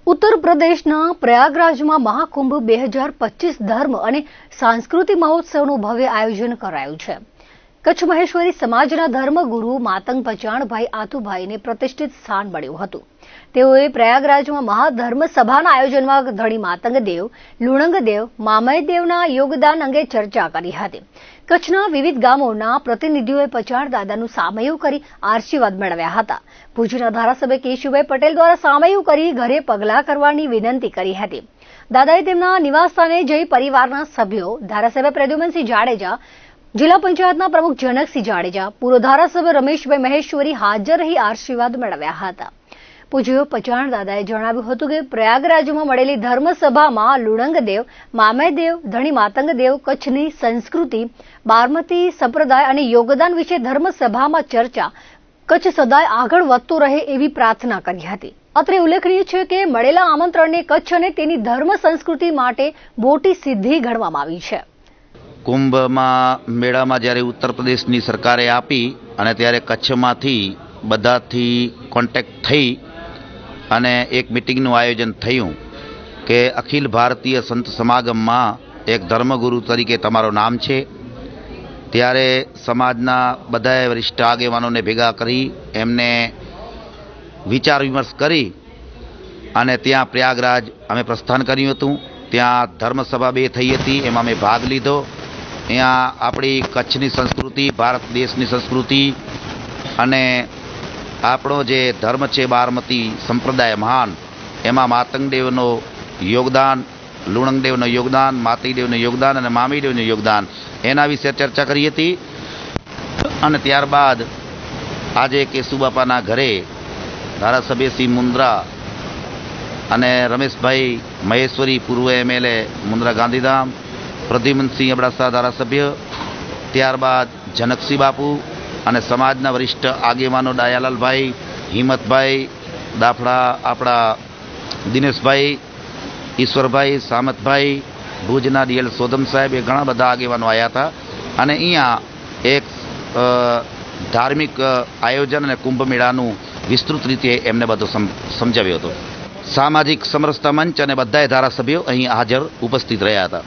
ઉત્તર પ્રદેશના પ્રયાગરાજમાં મહાકુંભ 2025 ધર્મ અને સાંસ્કૃતિક મહોત્સવનું ભવ્ય આયોજન કરાયું છે। કચ્છ મહેશ્વરી સમાજના ધર્મગુરુ માતંગ પચાણભાઈ આતુભાઈને પ્રતિષ્ઠિત સ્થાન મળ્યું હતું। તેઓએ પ્રયાગરાજમાં મહાધર્મ સભાના આયોજનમાં ધણી માતંગ દેવ, લુણંગ દેવ, મામય દેવના યોગદાન અંગે ચર્ચા કરી હતી। કચ્છના વિવિધ ગામોના પ્રતિનિધિઓએ પચાણ દાદાનું સામૈયું કરી આશીર્વાદ મેળવ્યા હતા। ભુજના ધારાસભ્ય કેશુભાઈ પટેલ દ્વારા સામૈયું કરી ઘરે પગલાં કરવાની વિનંતી કરી હતી। દાદાએ તેમના નિવાસસ્થાને જઈ પરિવારના સભ્યો, ધારાસભ્ય પ્રદ્યુમનસિંહ જાડેજા, જિલ્લા પંચાયતના પ્રમુખ જનકસિંહ જાડેજા, પૂર્વ ધારાસભ્ય રમેશભાઈ મહેશ્વરી હાજર રહી આશીર્વાદ મેળવ્યા હતા। પૂજ્ય પચાણ દાદાએ જણાવ્યું હતું કે પ્રયાગરાજમાં મળેલી ધર્મસભામાં લુણંગ દેવ, મામય દેવ, ધણી માતંગ દેવ, કચ્છની સંસ્કૃતિ, બારમતી સંપ્રદાય અને યોગદાન વિશે ધર્મસભામાં ચર્ચા, કચ્છ સદાય આગળ વધતો રહે એવી પ્રાર્થના કરી હતી। અત્રે ઉલ્લેખનીય છે કે મળેલા આમંત્રણને કચ્છ અને તેની ધર્મ સંસ્કૃતિ માટે મોટી સિદ્ધિ ગણવામાં આવી છે। કુંભમાં મેળામાં જ્યારે ઉત્તર પ્રદેશની સરકારે આપી અને ત્યારે કચ્છમાંથી બધાથી કોન્ટેક્ટ થઈ અને એક મિટિંગનું આયોજન થયું કે અખિલ ભારતીય સંત સમાગમમાં એક ધર્મગુરુ તરીકે તમારું નામ છે। ત્યારે સમાજના બધાએ વરિષ્ઠ આગેવાનોને ભેગા કરી એમને વિચાર વિમર્શ કરી અને ત્યાં પ્રયાગરાજ અમે પ્રસ્થાન કર્યું હતું। ત્યાં ધર્મસભા 2 થઈ હતી, એમાં અમે ભાગ લીધો। અહીંયા આપણી કચ્છની સંસ્કૃતિ, ભારત દેશની સંસ્કૃતિ અને આપણો જે ધર્મ છે બારમતી સંપ્રદાય મહાન, એમાં માતંગદેવનો યોગદાન, લુણંગદેવનું યોગદાન, માતંગદેવનું યોગદાન અને મામીદેવનું યોગદાન એના વિશે ચર્ચા કરી હતી। અને ત્યારબાદ આજે કેશુબાપાના ઘરે ધારાસભ્ય શ્રી મુન્દ્રા અને રમેશભાઈ મહેશ્વરી, પૂર્વ MLA મુન્દ્રા ગાંધીધામ, પ્રદ્યુમનસિંહ અબડાસા ધારાસભ્ય, ત્યારબાદ જનકસિંહ બાપુ અને સમાજના વરિષ્ઠ આગેવાનો ડાયાલાલભાઈ, હિંમતભાઈ દાફડા, આપણા દિનેશભાઈ, ઈશ્વરભાઈ, સામતભાઈ, ભુજના DL સોધમ સાહેબ, એ ઘણા બધા આગેવાનો આવ્યા હતા। અને અહીંયા એક ધાર્મિક આયોજન અને કુંભ મેળાનું વિસ્તૃત રીતે એમને બધું સમજાવ્યું હતું। સામાજિક સમરસતા મંચ અને બધાએ ધારાસભ્યો અહીં હાજર ઉપસ્થિત રહ્યા હતા।